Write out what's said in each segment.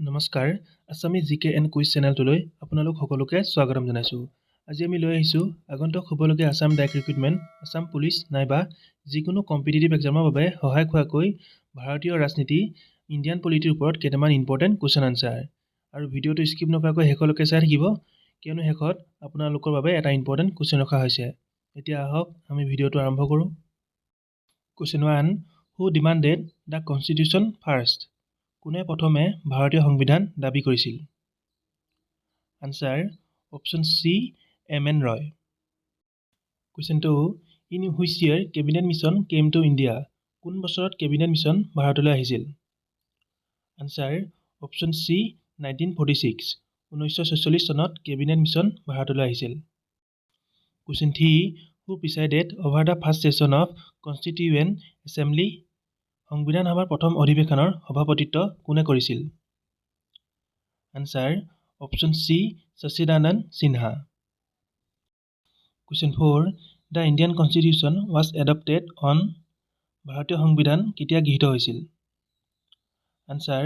নমস্কাৰ assamesegk and quiz চেনেলটোলৈ আপোনালোক সকলোকে স্বাগতম জনাইছো। আজি আমি লৈ আহিছো আগন্তুক হ'বলগীয়া Assam direct recruitment, Assam police নাইবা যিকোনো কম্পিটিটিভ এক্সামৰ বাবে সহায় হোৱাকৈ ভাৰতীয় ৰাজনীতি, ইণ্ডিয়ান পলিটিৰ ওপৰত কেইটামান ইম্পৰ্টেণ্ট কুৱেশ্যন আনসাৰ। আৰু ভিডিঅ'টো স্কিপ নকৰাকৈ শেষলৈকে চাই থাকিব, কিয়নো শেষত আপোনালোকৰ বাবে এটা ইম্পৰ্টেণ্ট কুৱেশ্যন ৰখা হৈছে। এতিয়া আহক আমি ভিডিঅ'টো আৰম্ভ কৰোঁ। Question 1, who demanded the constitution first? কোনে প্ৰথমে ভাৰতীয় সংবিধান দাবী কৰিছিল? Answer option C, M N. Roy. Question 2, in which year cabinet mission came to India? কোন বছৰত কেবিনেট মিছন ভাৰতলৈ আহিছিল? Answer option C, 1946। 1946 চনত কেবিনেট মিছন ভাৰতলৈ আহিছিল। Question 3, who presided over the first session of constituent assembly? সংবিধান সভাৰ প্ৰথম অধিৱেশনৰ সভাপতিত্ব কোনে কৰিছিল? Answer option C, Sachidananda Sinha. Question 4, the Indian constitution was adopted on? ভাৰতীয় সংবিধান কেতিয়া গৃহীত হৈছিল? Answer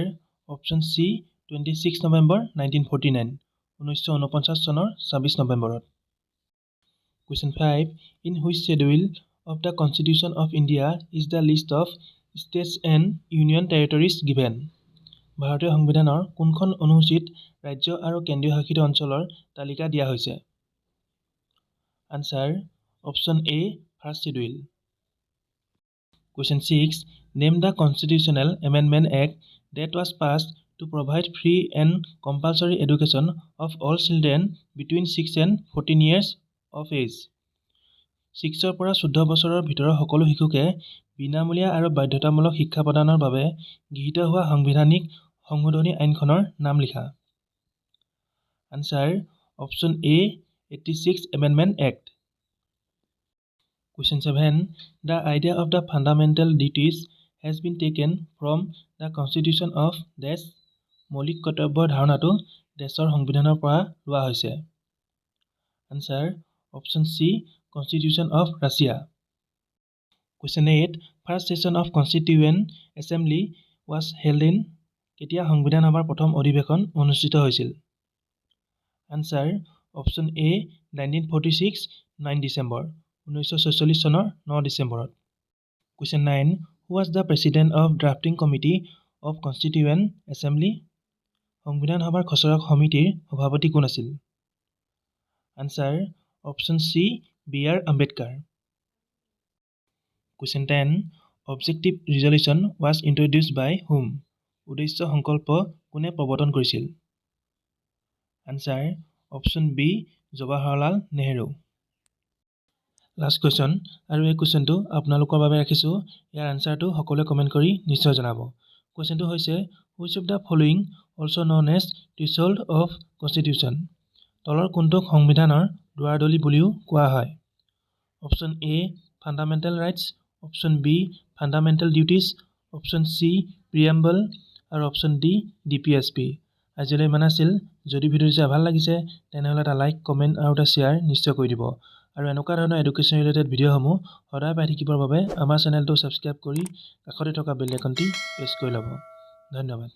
option C, 26 November 1949। 1949 চনৰ 26 নৱেম্বৰত। Question 5, in which schedule of the constitution of India is the least of states and union territories given? ভাৰতীয় সংবিধানৰ কোনখন অনুসূচীত ৰাজ্য আৰু কেন্দ্ৰীয় শাসিত অঞ্চলৰ তালিকা দিয়া হৈছে? Answer option A, first schedule. Question 6, name the constitutional amendment act that was passed to provide free and compulsory education of all children between 6 and 14 years of age? 6 পৰা 14 বছৰৰ ভিতৰৰ সকলো শিশুকে বিনামূলীয়া আৰু বাধ্যতামূলক শিক্ষা প্ৰদানৰ বাবে গৃহীত হোৱা সাংবিধানিক সংশোধনী আইনখনৰ নাম লিখা। Answer option A, 86 amendment act. Question 7, the idea of the fundamental duties has been taken from the constitution of দেশ? মৌলিক কৰ্তব্যৰ ধাৰণাটো দেশৰ সংবিধানৰ পৰা লোৱা হৈছে। Answer option C, constitution of Russia. Question 8, first session of constituent assembly was held in? কেতিয়া সংবিধান সভাৰ প্ৰথম অধিৱেশন অনুষ্ঠিত হৈছিল? আনসাৰ অপশ্যন এ, 1946, 9 ডিচেম্বৰ। 1946 চনৰ 9 ডিচেম্বৰত। Question 9, who was the president of drafting committee of constituent assembly? সংবিধান সভাৰ খচৰা সমিতিৰ সভাপতি কোন আছিল? Answer option C, B R. Ambedkar. Question 10, objective resolution was introduced by whom? উদ্দেশ্য সংকল্প কোনে প্ৰৱৰ্তন কৰিছিল? Answer option B, Jawaharlal Nehru. Last question, আৰু এই কুৱেশ্যনটো আপোনালোকৰ বাবে ৰাখিছোঁ। ইয়াৰ আনসাৰটো সকলোৱে কমেণ্ট কৰি নিশ্চয় জনাব। কুৱেশ্যনটো হৈছে, which of the following also' known as threshold of constitution? তলৰ কোনটোক সংবিধানৰ দুৱাৰদলি বুলিও কোৱা হয়? Option A, fundamental rights, option B, fundamental duties, option C, preamble, আৰু অপশ্যন ডি, DPSP। আজিলৈ ইমান আছিল। যদি ভিডিঅ'টো চাই ভাল লাগিছে তেনেহ'লে এটা লাইক, কমেণ্ট আৰু এটা শ্বেয়াৰ নিশ্চয় কৰি দিব। আৰু এনেকুৱা ধৰণৰ এডুকেশ্যন ৰিলেটেড ভিডিঅ'সমূহ সদায় পাই থাকিবৰ বাবে আমাৰ চেনেলটো ছাবস্ক্ৰাইব কৰি কাষতে থকা বেল আইকনটি প্ৰেছ কৰি ল'ব। ধন্যবাদ।